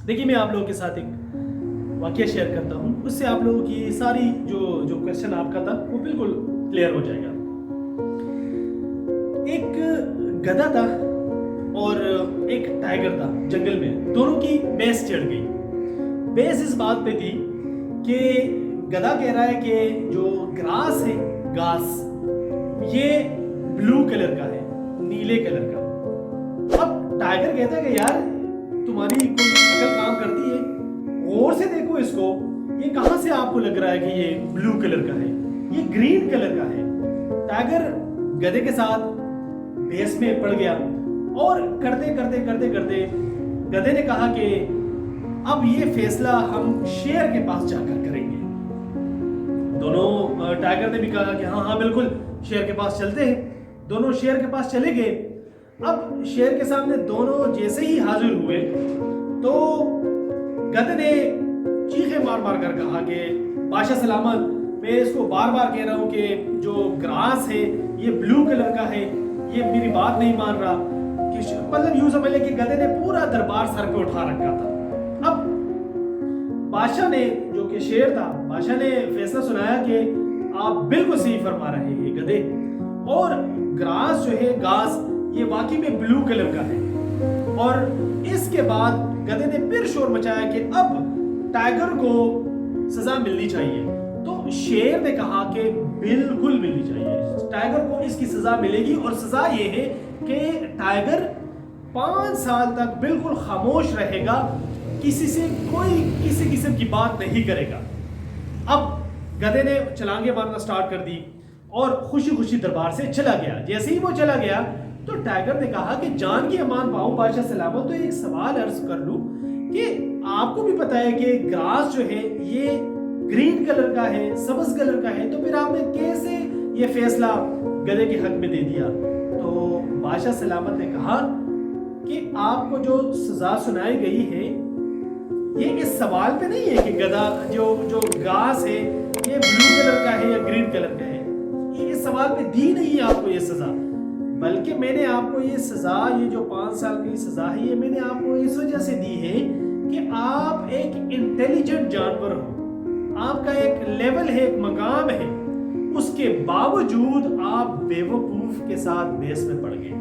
देखिए, मैं आप लोगों के साथ एक वाक़या शेयर करता हूँ, उससे आप लोगों की सारी जो क्वेश्चन आपका था वो बिल्कुल क्लियर हो जाएगा। एक गधा था और एक टाइगर था जंगल में, दोनों की भैंस चढ़ गई। भैंस इस बात पे थी कि गधा कह रहा है कि जो ग्रास है, घास, ये ब्लू कलर का है, नीले कलर का। अब टाइगर कहता है कि यार तुम्हारी कोई अकल काम करती है, गौर से देखो इसको, ये कहां से आपको लग रहा है कि ये ब्लू कलर का है, ये ग्रीन कलर का है। टाइगर गधे के साथ बहस में पड़ गया और करते करते करते करते गधे ने कहा कि अब ये फैसला हम शेर के पास जाकर करेंगे। दोनों टाइगर ने भी कहा कि हाँ हाँ बिल्कुल, शेर के पास चलते हैं। दोनों शेर के पास चले गए। अब शेर के सामने दोनों जैसे ही हाजिर हुए तो गधे ने चीखे मार मार कर कहा कि बादशाह सलामत, मैं इसको बार बार कह रहा हूं कि जो ग्रास है ये ब्लू कलर का है, ये मेरी बात नहीं मान रहा। कि मतलब यूं समझ ले कि गधे ने पूरा दरबार सर पे उठा रखा था। अब बादशाह ने, जो कि शेर था, बादशाह ने फैसला सुनाया कि आप बिल्कुल सही फरमा रहे हैं गधे, और ग्रास जो है, घास, ये वाकई में ब्लू कलर का है। और इसके बाद गधे ने फिर शोर मचाया कि अब टाइगर को सजा मिलनी चाहिए। तो शेर ने कहा कि बिल्कुल मिलनी चाहिए, टाइगर को इसकी सजा मिलेगी। और सजा ये है कि टाइगर 5 साल तक बिल्कुल खामोश रहेगा, किसी से कोई किसी किस्म की बात नहीं करेगा। अब गधे ने छलांगे मारना स्टार्ट कर दी और खुशी खुशी दरबार से चला गया। जैसे ही वो चला गया तो टाइगर ने कहा कि जान की अमान पाऊं बादशाह सलामत, तो एक सवाल अर्ज कर लूं कि आपको भी पता है कि ग्रास जो है ये ग्रीन कलर का है, सब्ज कलर का है, तो फिर आपने कैसे ये फैसला गधे के हक में दे दिया? तो बादशाह सलामत ने कहा कि आपको जो सजा सुनाई गई है ये इस सवाल पे नहीं है कि गधा जो घास है ये ब्लू कलर का है या ग्रीन कलर का है, ये इस सवाल पे दी नहीं है आपको ये सजा, बल्कि मैंने आपको ये सजा, ये जो 5 साल की सजा है, ये मैंने आपको इस वजह से दी है कि आप एक इंटेलिजेंट जानवर हो, आपका एक लेवल है, एक मकाम है, उसके बावजूद आप बेवकूफ के साथ बहस में पड़ गए।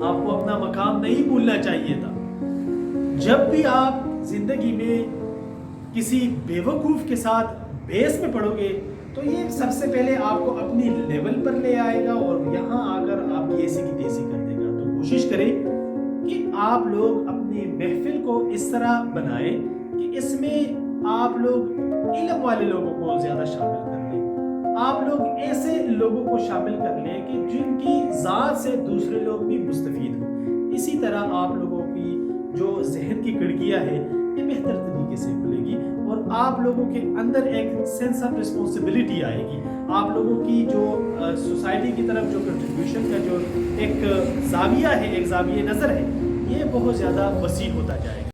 आपको अपना मकाम नहीं भूलना चाहिए था। जब भी आप जिंदगी में किसी बेवकूफ के साथ बहस में पड़ोगे तो ये सबसे पहले आपको अपनी लेवल पर ले आएगा और यहाँ आकर आपकी ऐसी की तैसी कर देगा। तो कोशिश करें कि आप लोग अपनी महफिल को इस तरह बनाएं कि इसमें आप लोग इल्म वाले लोगों को ज्यादा शामिल कर लें, आप लोग ऐसे लोगों को शामिल कर लें कि जिनकी ज़ात से दूसरे लोग भी मुस्तफीद हों। इसी तरह आप लोगों की जो जहन की खिड़कियां हैं ये बेहतर तरीके से खुलेगी और आप लोगों के अंदर एक सेंस ऑफ रिस्पॉन्सिबिलिटी आएगी। आप लोगों की जो सोसाइटी की तरफ जो कंट्रीब्यूशन का जो एक जाविया है, एक जाविया नज़र है, ये बहुत ज़्यादा वसी होता जाएगा।